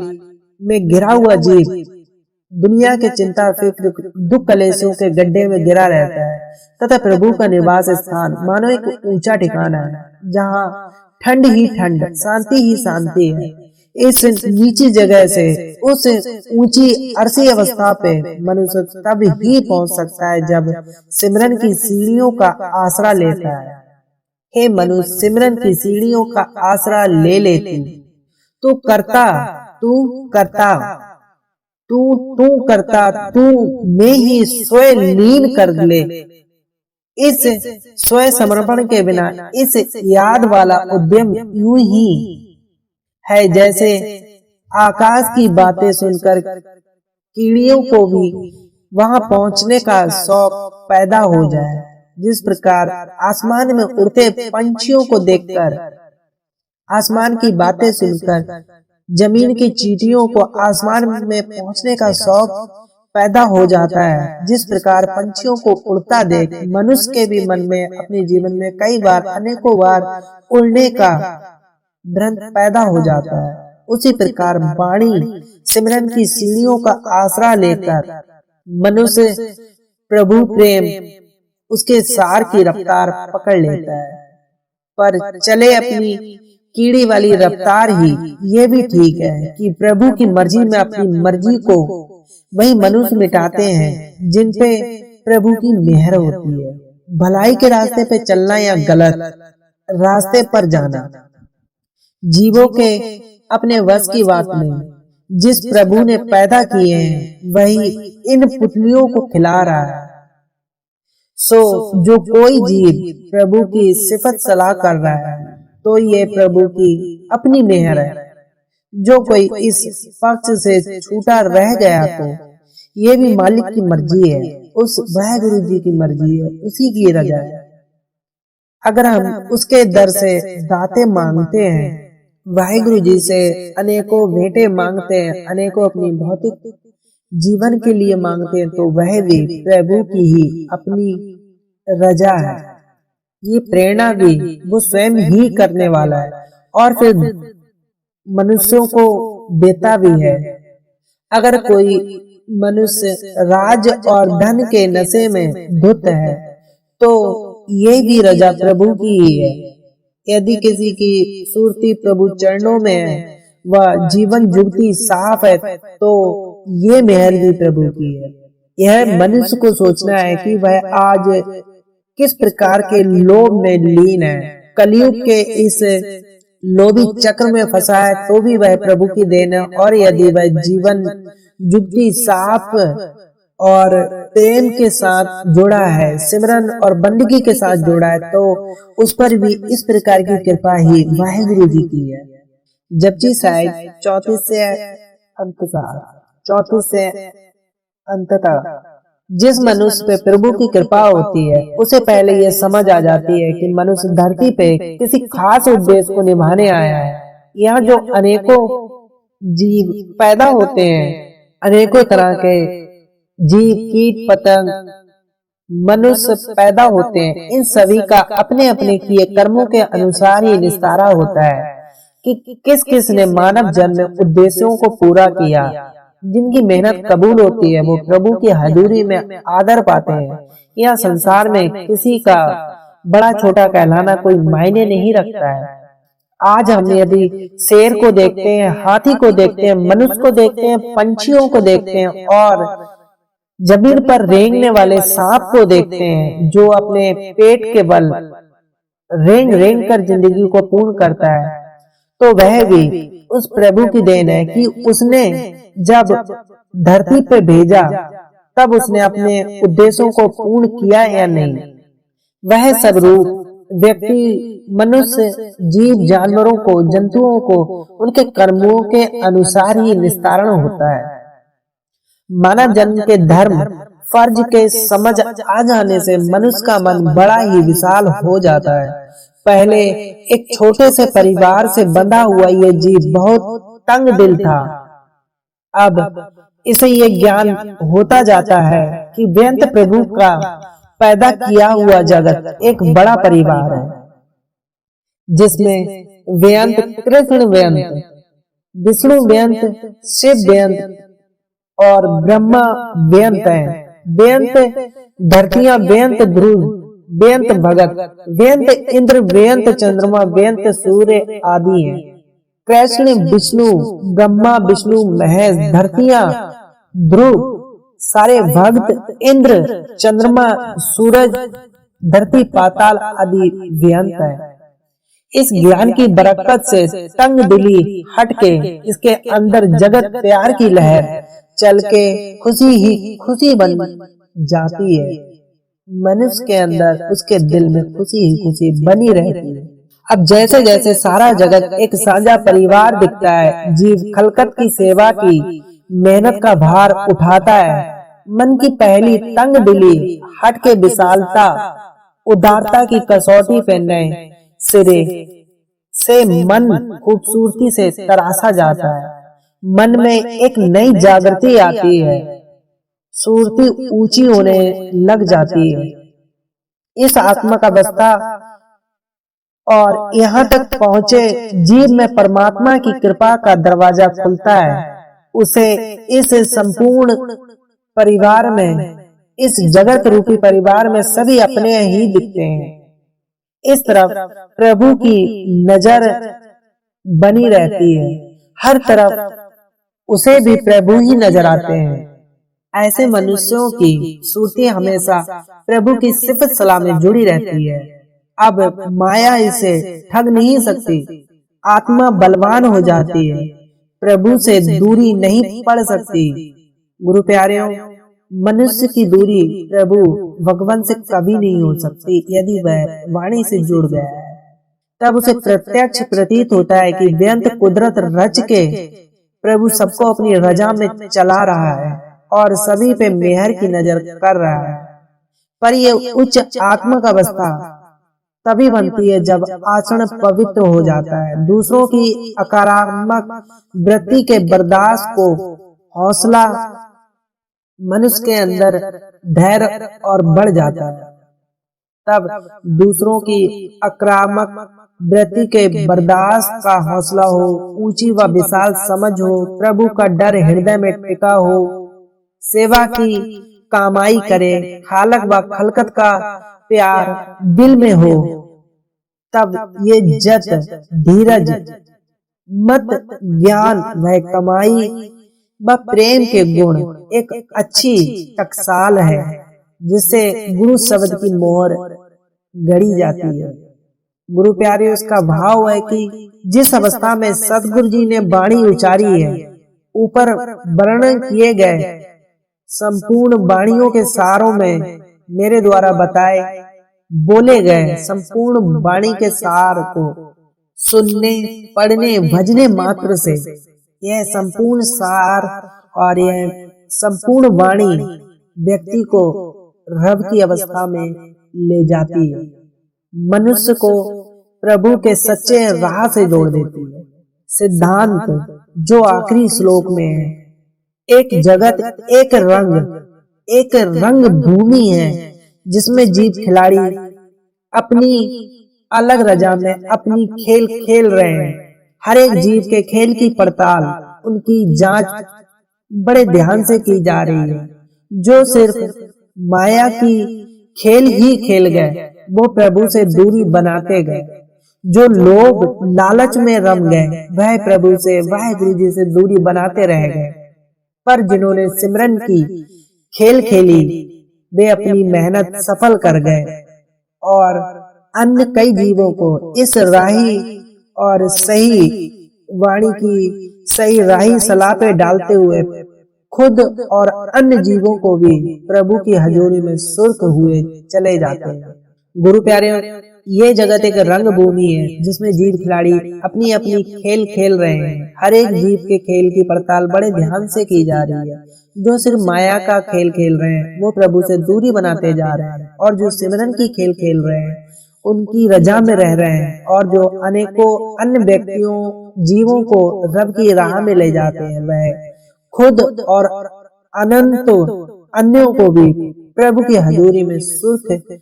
में घिरा हुआ जीव दुनिया के चिंता फिक्र दुख कलेशों के गड्ढे में गिरा रहता है तथा प्रभु का निवास स्थान मानो एक ऊंचा ठिकाना है जहाँ ठंड ही ठंड, शांति ही शांति है। इस नीची जगह से उस ऊंची अरसी अवस्था पे मनुष्य तब ही पहुंच सकता है जब सिमरन की सीढ़ियों का आसरा लेता है। हे मनुष्य, सिमरन की सीढ़ियों का आसरा ले लेती तू करता, तू करता, तू करता, तू में ही स्वयं लीन कर ले। इस स्वयं समर्पण के बिना इस याद वाला उद्यम यूं ही है जैसे आकाश की बातें सुनकर कीड़ियों को भी वहां पहुंचने का शौक पैदा हो जाए। जिस प्रकार आसमान में उड़ते पंछियों को देखकर, आसमान की बातें सुनकर जमीन की चींटियों को आसमान में पहुंचने का शौक पैदा हो जाता है, जिस प्रकार पंछियों को उड़ता देख मनुष्य के भी मन में अपने जीवन में कई बार, अनेकों बार उड़ने का भ्रम पैदा हो जाता है, उसी प्रकार वाणी सिमरन की सीढ़ियों का आसरा लेकर मनुष्य प्रभु प्रेम उसके सार की रफ्तार पकड़ लेता है। पर चले अपनी कीड़ी वाली रफ्तार ही, ये भी ठीक है कि प्रभु की मर्जी में अपनी मर्जी को वही मनुष्य मिटाते हैं जिन पे प्रभु की मेहर होती है। भलाई के रास्ते पे चलना या गलत रास्ते पर जाना जीवों के अपने वश की बात नहीं। जिस प्रभु ने पैदा किए हैं वही इन पुतलियों को खिला रहा है। सो जो कोई जीव प्रभु की सिफत सलाह कर रहा है तो ये प्रभु की अपनी मेहर है। जो कोई इस पक्ष से छूटा रह गया तो ये भी मालिक की मर्जी है, उस वाहिगुरु जी की मर्जी है, उसी की रजा है। अगर हम उसके दर से दाते मांगते हैं, वाहिगुरु जी से अनेकों भेंटे मांगते हैं, अनेकों अपनी भौतिक जीवन के लिए मांगते हैं, तो वह भी प्रभु की ही अपनी रजा है। ये प्रेरणा भी वो स्वयं ही करने वाला है और फिर मनुष्यों को देता भी है। अगर कोई मनुष्य राज और धन के नशे में धुत है तो ये भी रजा प्रभु की ही है। यदि किसी की सुरती प्रभु चरणों में है, वह जीवन जुगती साफ है, तो ये मेहर भी प्रभु की है। यह मनुष्य को सोचना है कि वह आज किस प्रकार के लोभ में लीन है। कलयुग के इस लोभी चक्र में फंसा है तो भी वह प्रभु की देन है, और यदि वह जीवन जुगती साफ और प्रेम के साथ जुड़ा है, सिमरन और बंदगी के साथ जुड़ा है, तो उस पर भी इस प्रकार की कृपा ही वाहिगुरु जी की है। जपजी साहिब 34 से अंतसार 34 से अंततः जिस मनुष्य पे प्रभु की कृपा होती है उसे पहले यह समझ आ जाती है कि मनुष्य धरती पे किसी खास उद्देश्य को निभाने आया है। यहाँ जो अनेकों जीव पैदा होते हैं, अनेकों तरह के जीव, कीट पतंग, मनुष्य पैदा होते हैं, इन सभी का अपने अपने किए कर्मों के अनुसार ही निस्तारा होता है कि किस किस ने मानव जन्म में उद्देश्यों को पूरा किया। जिनकी मेहनत कबूल होती है वो प्रभु की हजूरी में आदर पाते हैं। यह संसार में किसी का बड़ा छोटा कहलाना कोई मायने नहीं रखता है। आज हम यदि शेर को देखते हैं, हाथी को देखते हैं, मनुष्य को देखते हैं, पंछियों को देखते हैं और जमीन पर रेंगने वाले सांप को देखते हैं जो अपने पेट के बल रेंग रेंग कर जिंदगी को पूर्ण करता है, तो वह भी उस प्रभु की देन है कि उसने जब धरती पे भेजा तब उसने अपने उद्देश्यों को पूर्ण किया या नहीं। वह सब रूप व्यक्ति, मनुष्य, जीव, जानवरों को, जंतुओं को उनके कर्मों के अनुसार ही निस्तारण होता है। मानव जन्म के धर्म फर्ज के समझ आ जाने से मनुष्य का मन बड़ा ही विशाल हो जाता है। पहले एक छोटे से परिवार से बंधा हुआ ये जीव बहुत तंग दिल था। अब इसे ये ज्ञान होता जाता है कि व्यंत प्रभु का पैदा किया हुआ जगत एक बड़ा परिवार है, जिसमें व्यंत, कृष्ण व्यंत, विष्णु व्यंत, शिव व्यंत और ब्रह्मा व्यंत हैं। व्यंत धरतियां, व्यंत ध्रुव, व्यंत भगत, व्यंत इंद्र, व्यंत चंद्रमा, व्यंत सूर्य आदि हैं। कृष्ण, विष्णु, ब्रह्मा, विष्णु, महेश, धरतियां, ध्रुव, सारे भक्त, इंद्र, चंद्रमा, सूरज, धरती, पाताल आदि व्यंत है। इस ज्ञान की बरकत से तंग दिली हटके इसके अंदर जगत प्यार की लहर चल के खुशी ही खुशी बन जाती है। मनुष्य के अंदर, उसके दिल में खुशी ही खुशी बनी रहती है। अब जैसे जैसे सारा जगत एक साझा परिवार दिखता है, जीव खलकत की सेवा की मेहनत का भार उठाता है, मन की पहली तंग दिली हट के विशालता उदारता की कसौटी पे नए सिरे से मन खूबसूरती से तराशा जाता है। मन में एक नई जागृति आती है, सूरती ऊंची होने लग जाती है। इस आत्मिक अवस्था और यहाँ तक पहुँचे जीव में परमात्मा की कृपा का दरवाजा खुलता है। उसे इस संपूर्ण परिवार में, इस जगत रूपी परिवार में सभी अपने ही दिखते हैं। इस तरफ प्रभु की नजर बनी रहती है, हर तरफ उसे भी प्रभु ही नजर आते हैं। ऐसे मनुष्यों की सूरती हमेशा प्रभु की सिफत सलाह में जुड़ी रहती है। अब माया इसे ठग नहीं सकती। आत्मा बलवान हो जाती है, प्रभु से दूरी नहीं पड़ सकती। गुरु प्यारेओं, मनुष्य की दूरी प्रभु भगवान से कभी नहीं हो सकती। यदि वह वाणी से जुड़ गया है, तब उसे प्रत्यक्ष प्रतीत होता है कि बेअंत कुदरत रच के प्रभु सबको अपनी रजा में चला रहा है और सभी पे मेहर की नजर कर रहा है। पर ये उच्च आत्मिक अवस्था तभी बनती है जब आचरण पवित्र हो जाता है। दूसरों की अकारात्मक वृत्ति के बर्दाश्त को हौसला मनुष्य के अंदर धैर्य और बढ़ जाता है। तब दूसरों की आक्रामक वृत्ति के बर्दाश्त का हौसला हो, ऊंची व विशाल समझ हो, प्रभु का डर हृदय में टिका हो, सेवा की कामाई करे, खालक व खलकत का प्यार दिल में हो, तब ये जत, धीरज, मत, ज्ञान व कमाई व प्रेम के गुण एक अच्छी टकसाल है जिससे गुरु शब्द की मोहर गड़ी जाती है। गुरु प्यारे, उसका भाव है कि जिस अवस्था में सतगुरु जी ने वाणी उचारी है, ऊपर वर्णन किए गए संपूर्ण वाणियों के सारों में मेरे द्वारा बताए बोले गए संपूर्ण वाणी के सार को सुनने, पढ़ने, भजने मात्र से यह संपूर्ण सार और यह संपूर्ण वाणी व्यक्ति को रब की अवस्था में ले जाती है, मनुष्य को प्रभु के सच्चे राह से जोड़ देती है। सिद्धांत जो आखिरी श्लोक में है, एक जगत, एक रंग भूमि है जिसमें जीव खिलाड़ी अपनी अलग रजा में अपनी खेल खेल रहे हैं। हर एक जीव के खेल की पड़ताल, उनकी जांच बड़े ध्यान से की जा रही है। जो सिर्फ माया की खेल ही खेल गए, वो प्रभु से दूरी बनाते गए। जो लोग लालच में रम गए, वह प्रभु से, वह गुरु जी से दूरी बनाते रह गए। पर जिन्होंने सिमरन की खेल खेली, वे अपनी मेहनत सफल कर गए और अन्य कई जीवों को इस राही और सही वाणी की सही राही सलाह पे डालते हुए खुद और अन्य जीवों को भी प्रभु की हजूरी में सुर्ख हुए चले जाते हैं। गुरु प्यारे, ये जगत एक रंग भूमि है जिसमें जीव खिलाड़ी अपनी अपनी खेल खेल रहे हैं। हर एक जीव के खेल की पड़ताल बड़े ध्यान से की जा रही है। जो सिर्फ माया का खेल खेल रहे हैं, वो प्रभु से दूरी बनाते जा रहे हैं, और जो सिमरन की खेल खेल रहे हैं, उनकी रजा में रह रहे हैं, और जो अनेकों अन्य व्यक्तियों, जीवों को रब की राह में ले जाते हैं, वह खुद और अनंत अन्यों को भी प्रभु की हजूरी में सुर्ख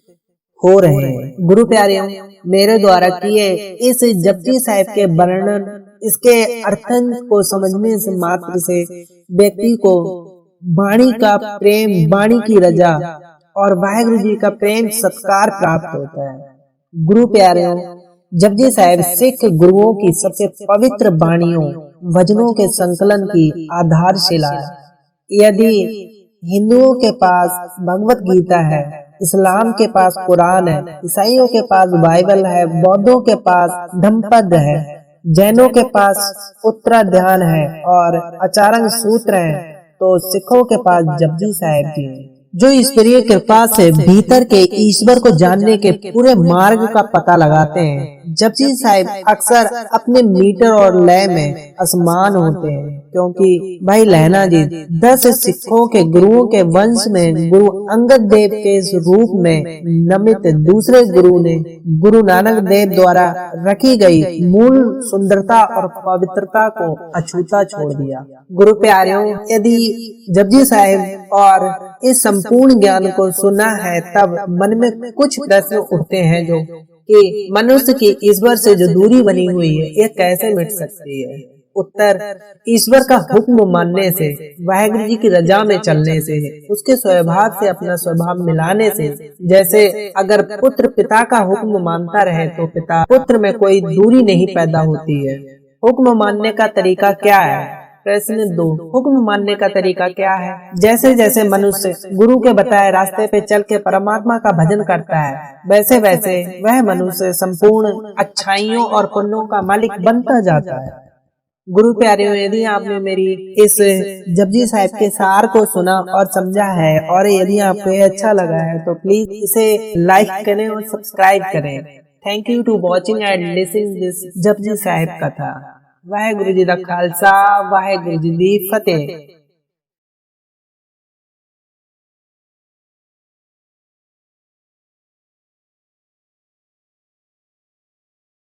हो रहे हैं। गुरु प्यारे, मेरे द्वारा किए इस जपजी साहिब के वर्णन, इसके अर्थन को समझने से मात्र से व्यक्ति को वाणी का प्रेम, वाणी की रजा और वाहेगुरु जी का प्रेम सत्कार प्राप्त होता है। गुरु प्यारे, जपजी साहिब सिख गुरुओं की सबसे पवित्र वाणियों, वचनों के संकलन की आधारशिला है। यदि हिंदुओं के पास भगवत गीता है, इस्लाम के पास कुरान है, ईसाइयों के पास बाइबल है, बौद्धों के पास धम्मपद है, जैनों के पास उत्तराध्यान है और आचरण सूत्र है, तो सिखों के पास जपजी साहिब जी है। जो ईश्वरीय कृपा से भीतर के ईश्वर को जानने के पूरे मार्ग का पता लगाते हैं। जपजी साहिब अक्सर अपने मीटर और लय में असमान होते हैं, क्योंकि भाई लहना जी 10 सिखों के गुरुओं के वंश में गुरु अंगद देव के रूप में नमित दूसरे गुरु ने गुरु नानक देव द्वारा रखी गई मूल सुंदरता और पवित्रता को अछूता छोड़ दिया। गुरु प्यारियों, यदि जपजी साहिब और इस संपूर्ण ज्ञान को सुना है, तब मन में कुछ प्रश्न उठते हैं जो कि मनुष्य की ईश्वर से जो दूरी बनी हुई है, ये कैसे मिट सकती है? उत्तर, ईश्वर का हुक्म मानने से, वाहिगुरु जी की रजा में चलने से, उसके स्वभाव से अपना स्वभाव मिलाने से। जैसे अगर पुत्र पिता का हुक्म मानता रहे तो पिता पुत्र में कोई दूरी नहीं पैदा होती है। हुक्म मानने का तरीका क्या है? प्रश्न 2, हुक्म मानने का तरीका क्या है? जैसे जैसे मनुष्य गुरु के बताए रास्ते पे चल के परमात्मा का भजन करता है, वैसे वैसे वह मनुष्य संपूर्ण अच्छाइयों और पुण्यों का मालिक बनता जाता है। गुरु प्यारियों, यदि आपने मेरी इस जपजी साहिब के सार को सुना और समझा है, और यदि आपको ये अच्छा लगा है, तो प्लीज इसे लाइक करें और सब्सक्राइब करें। Thank you to watching and listening this Japji Sahib कथा। वाहेगुरु जी दा खालसा, वाहेगुरु जी दी फतेह।